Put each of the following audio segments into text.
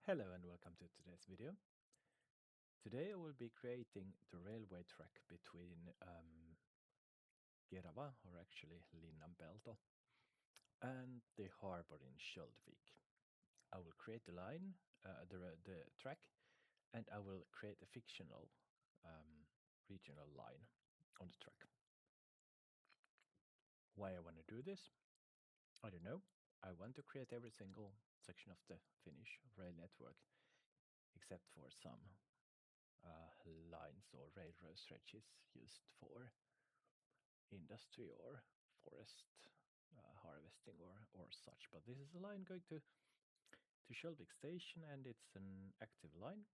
Hello and welcome to today's video. Today I will be creating the railway track between Kerava, or actually Linnanpelto, and the harbor in Sköldvik. I will create the line, the track, and I will create a fictional regional line on the track. Why I want to do this? I don't know. I want to create every single section of the Finnish rail network, except for some lines or railroad stretches used for industry or forest harvesting or such. But this is a line going to Sköldvik station, and it's an active line.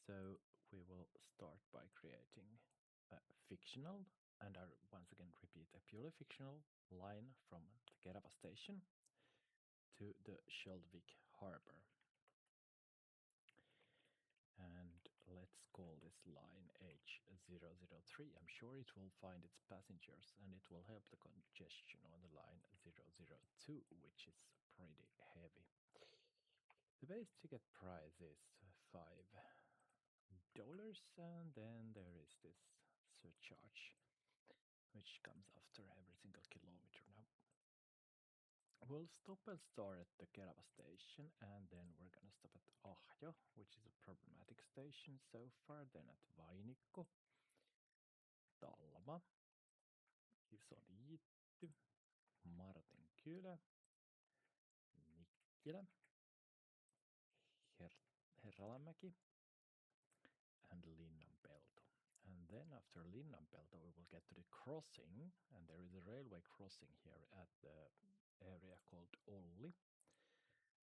So we will start by creating a fictional, and I once again repeat, a purely fictional line from the Kerava station to the Sköldvik harbor. And let's call this line H003. I'm sure it will find its passengers and it will help the congestion on the line 002, which is pretty heavy. The base ticket price is $5, and then there is this surcharge, which comes after every single kilometer now. We'll stop and start at the Kerava station, and then we're gonna stop at Ahjo, which is a problematic station so far, then at Vainikko, Talma, Isoliitty, Martinkylä, Nikkilä, Herralanmäki, and Linnanpelto. And then after Linnanpelto we will get to the crossing, and there is a railway crossing here at the area called Olli.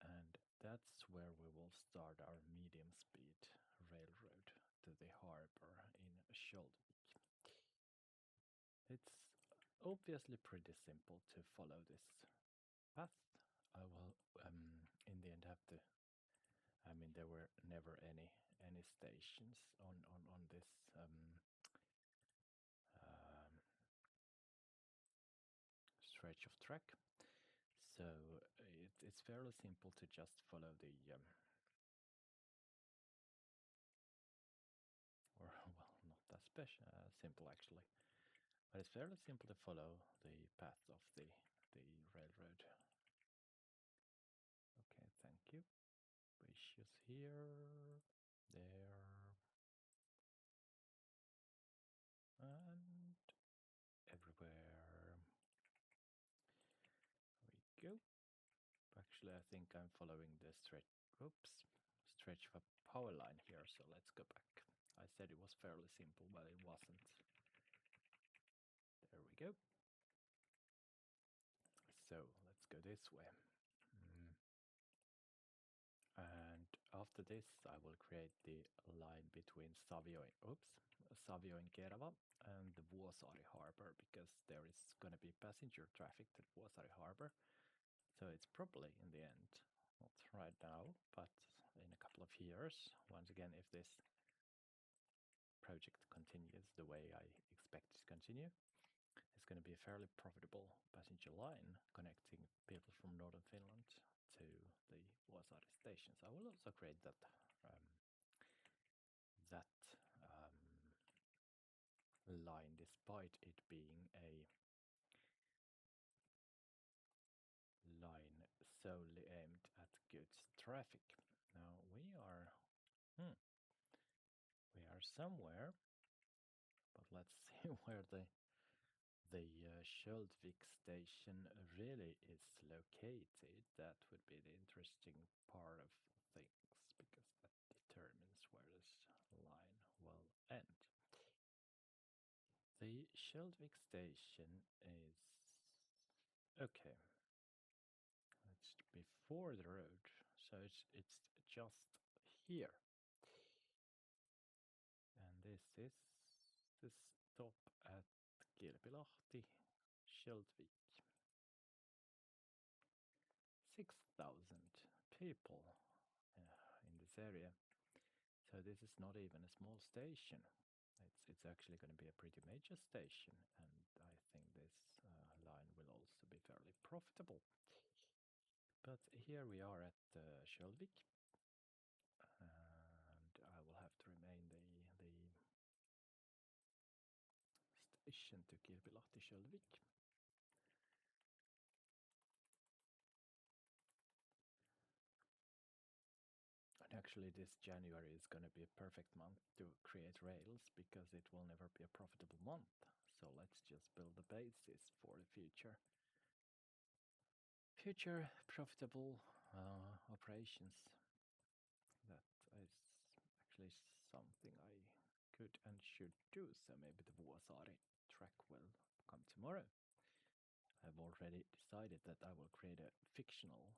And that's where we will start our medium speed railroad to the harbor in Sköldvik. It's obviously pretty simple to follow this path. I will in the end have to, there were never any stations on this stretch of track. So it's fairly simple to just follow the or well, not that simple actually, but it's fairly simple to follow the path of the railroad. Okay, thank you. Issues here, there, and everywhere. We go. Actually, I think I'm following the stretch of a power line here, so let's go back. I said it was fairly simple, but it wasn't. There we go. So let's go this way. And after this, I will create the line between Savio and Kerava and the Vuosaari harbor, because there is going to be passenger traffic to Vuosaari harbor. So it's probably in the end, not right now, but in a couple of years, once again, if this project continues the way I expect it to continue, it's going to be a fairly profitable passenger line connecting people from northern Finland to the Vuosaari station. So I will also create that line, despite it being a line solely aimed at goods traffic. Now we are somewhere, but let's see where the Sköldvik station really is located. That would be the interesting part of things, because that determines where this line will end. The Sköldvik station is okay. It's before the road, so it's just here. And this is the stop at Kilpilahti, Sköldvik. 6,000 people in this area. So this is not even a small station. It's actually going to be a pretty major station, and I think this line will also be fairly profitable. But here we are at Sköldvik, station to Kilpilahti Sköldvik. And actually this January is going to be a perfect month to create rails because it will never be a profitable month. So let's just build the basis for the future profitable operations. That is actually something I could and should do. So maybe the Vuosaari track will come tomorrow. I've already decided that I will create a fictional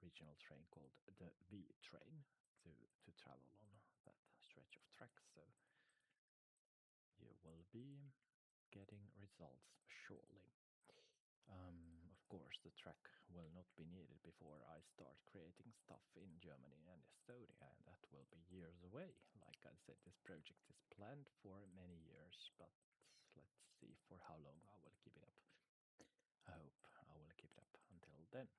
regional train called the V train to travel on that stretch of track. So you will be getting results shortly. Of course, the track will not be needed before I start creating stuff in Germany and Estonia, and that will be years away. Like I said, this project is planned for many years, but let's see for how long I will keep it up. I hope I will keep it up until then.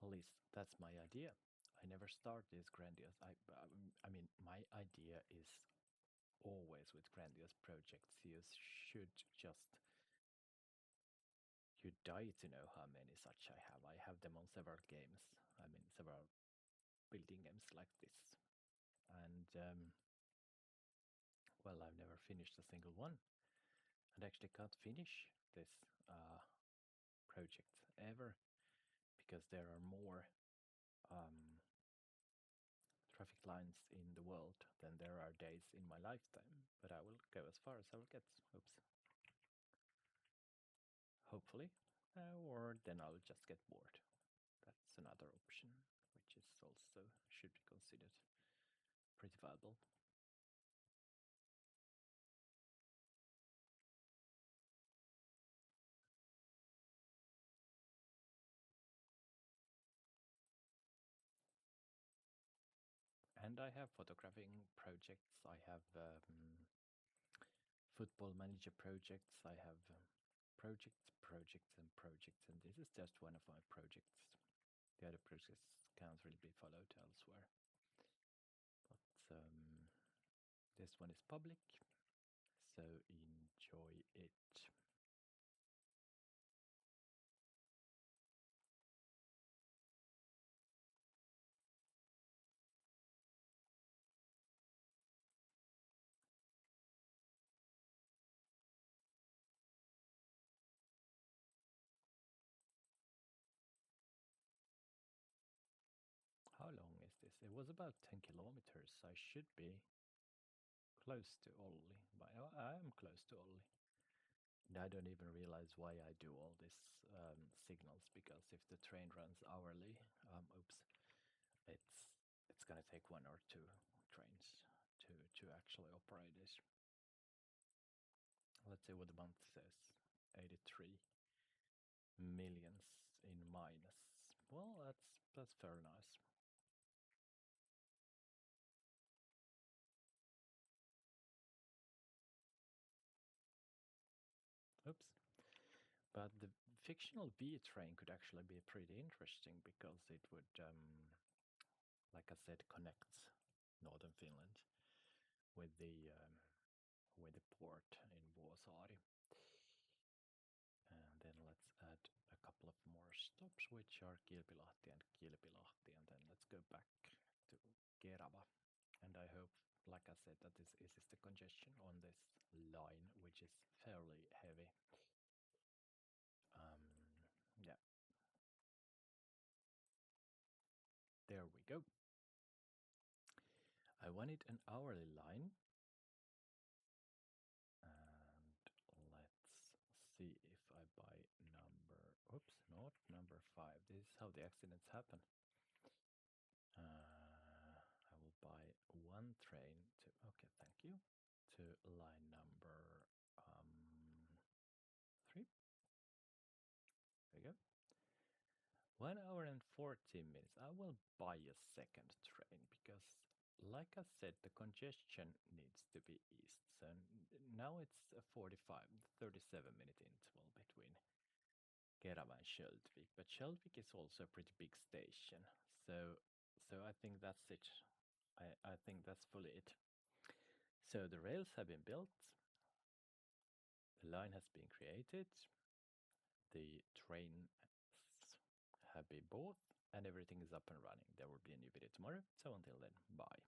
At least that's my idea. I never start this grandiose. I mean, my idea is always with grandiose projects. You should just you die to know how many such I have. I have them on several games. I mean, several building games like this. And well, I've never finished a single one, and actually can't finish this project ever because there are more traffic lines in the world than there are days in my lifetime. But I will go as far as I will get. Oops. Hopefully, or then I'll just get bored. That's another option, which is also should be considered pretty viable. And I have photographing projects, I have football manager projects, I have projects, and this is just one of my projects. The other projects can't really be followed elsewhere. But this one is public, so enjoy it. How long is this? It was about 10 kilometers. I should be close to Olli, but I am close to Olli. And I don't even realize why I do all these signals, because if the train runs hourly, oops, it's gonna take one or two trains to actually operate this. Let's see what the month says. 83 millions in minus. Well, that's very nice. Oops. But the fictional V train could actually be pretty interesting because it would, like I said, connect northern Finland with the port in Vuosaari. And then let's add a couple of more stops, which are Kilpilahti, and then let's go back to Kerava. And I hope, like I said, that this eases the congestion on this line, which is fairly heavy. Yeah. There we go. I wanted an hourly line. And let's see if I buy number, oops, not number 5. This is how the accidents happen. I will buy one train to, okay, thank you, to line number 3. There we go. 1 hour and 14 minutes. I will buy a second train because, like I said, the congestion needs to be eased. So now it's a 37-minute interval between Kerava and Sköldvik. But Sköldvik is also a pretty big station. So I think that's it. I think that's fully it. So the rails have been built, the line has been created, the trains have been bought, and everything is up and running. There will be a new video tomorrow. So until then, bye.